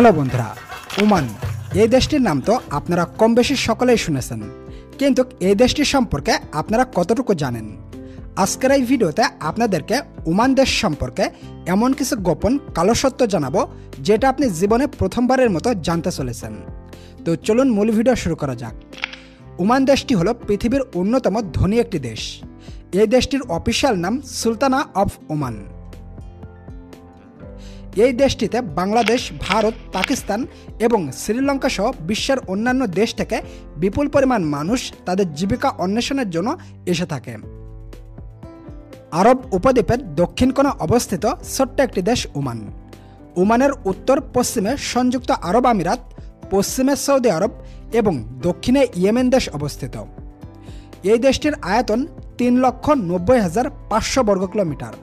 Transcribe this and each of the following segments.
Hello বন্ধুরা, Oman এই দেশটির নাম তো আপনারা কম বেশি সকলেই শুনেছেন, কিন্তু এই দেশটির সম্পর্কে আপনারা কতটুকু জানেন? আজকের এই ভিডিওতে আপনাদেরকে ওমান দেশ সম্পর্কে এমন কিছু গোপন কালো সত্য জানাবো যেটা আপনি জীবনে প্রথমবারের মতো জানতে চলেছেন। তো চলুন মূল ভিডিও শুরু করা যাক। ওমান দেশটি হলো পৃথিবীর অন্যতম ধনী একটি দেশ। এই দেশটির অফিসিয়াল নাম সুলতানা অফ ওমান। এই দেশটিতে বাংলাদেশ, ভারত, পাকিস্তান এবং শ্রীলঙ্কা সহ বিশ্বের অন্যান্য দেশ থেকে বিপুল পরিমাণ মানুষ তাদের জীবিকা অন্বেষণের জন্য এসে থাকে। আরব উপদ্বীপের দক্ষিণ কোণে অবস্থিত ছোট্ট একটি দেশ ওমান। ওমানের উত্তর পশ্চিমে সংযুক্ত আরব আমিরাত, পশ্চিমে সৌদি আরব এবং দক্ষিণে ইয়েমেন দেশ অবস্থিত। এই দেশটির আয়তন 3,90,500 বর্গ কিলোমিটার।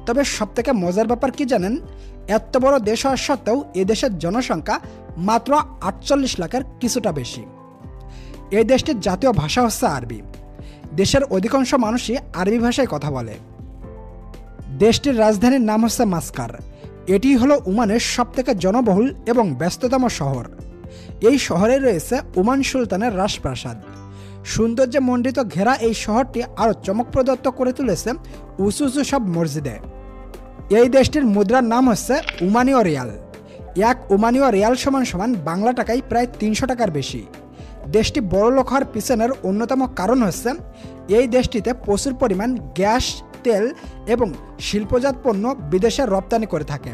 তবে সবথেকে মজার ব্যাপার কি জানেন? এত বড় দেশ হওয়া সত্ত্বেও এই দেশের জনসংখ্যা মাত্র 48 লাখের কিছুটা বেশি। এই দেশটির জাতীয় ভাষা হচ্ছে আরবি। দেশের অধিকাংশ মানুষই আরবি ভাষায় কথা বলে। দেশটির রাজধানীর নাম হচ্ছে মাস্কার। এটি হলো ওমানের সবথেকে জনবহুল এবং ব্যস্ততম শহর। এই শহরে রয়েছে ওমান সুলতানের রাজপ্রাসাদ। সৌন্দর্যে মণ্ডিত ঘেরা এই শহরটি আরও চমকপ্রদ করে তুলেছে উঁচু উঁচু সব মসজিদে। এই দেশটির মুদ্রার নাম হচ্ছে ওমানীয় রিয়াল। এক ওমানীয় রিয়াল সমান বাংলা টাকায় প্রায় 300 টাকার বেশি। দেশটি বড়লোক হওয়ার পিছনের অন্যতম কারণ হচ্ছে এই দেশটিতে প্রচুর পরিমাণ গ্যাস, তেল এবং শিল্পজাত পণ্য বিদেশে রপ্তানি করে থাকে।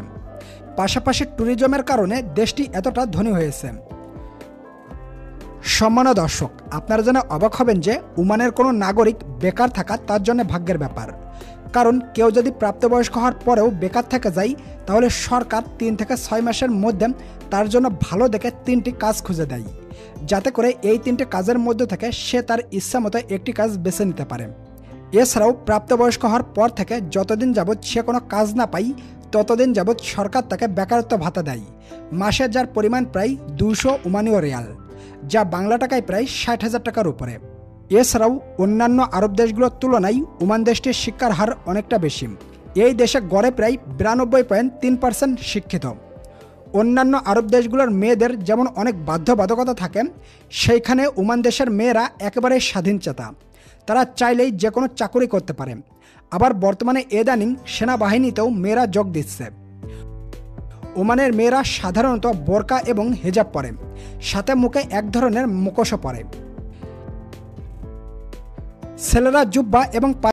পাশাপাশি ট্যুরিজমের কারণে দেশটি এতটা ধনী হয়েছে। সম্মানীয় দর্শক, আপনারা জেনে অবাক হবেন যে ওমানের কোনো নাগরিক বেকার থাকা তার জন্য ভাগ্যের ব্যাপার। কারণ কেউ যদি প্রাপ্তবয়স্ক হওয়ার পরেও বেকার থেকে যায়, তাহলে সরকার 3 থেকে 6 মাসের মধ্যে তার জন্য ভালো দেখে 3টি কাজ খুঁজে দেয়, যাতে করে এই 3টি কাজের মধ্যে থেকে সে তার ইচ্ছা মতো একটি কাজ বেছে নিতে পারে। এছাড়াও প্রাপ্তবয়স্ক হওয়ার পর থেকে যতদিন যাবৎ সে কোনো কাজ না পায়, ততদিন যাবৎ সরকার তাকে বেকারত্ব ভাতা দেয়, মাসে যার পরিমাণ প্রায় 200 ওমানীয় রিয়াল, যা বাংলা টাকায় প্রায় 60,000 টাকার উপরে। এছাড়াও অন্যান্য আরব দেশগুলোর তুলনায় ওমান দেশটির শিক্ষার হার অনেকটা বেশি। এই দেশে গড়ে প্রায় 92.3% শিক্ষিত। অন্যান্য আরব দেশগুলোর মেয়েদের যেমন অনেক বাধ্যবাধকতা থাকে, সেইখানে ওমান দেশের মেয়েরা একেবারে স্বাধীনচেতা। তারা চাইলেই যে কোনো চাকরি করতে পারে। আবার বর্তমানে ইদানিং সেনাবাহিনীতেও মেয়েরা যোগ দিচ্ছে। ওমানের মেয়েরা সাধারণত বোরকা এবং হিজাব পরে, সাথে মুখে এক ধরনের মুখোশও পরে। ছেলেরা জুব্বা এবং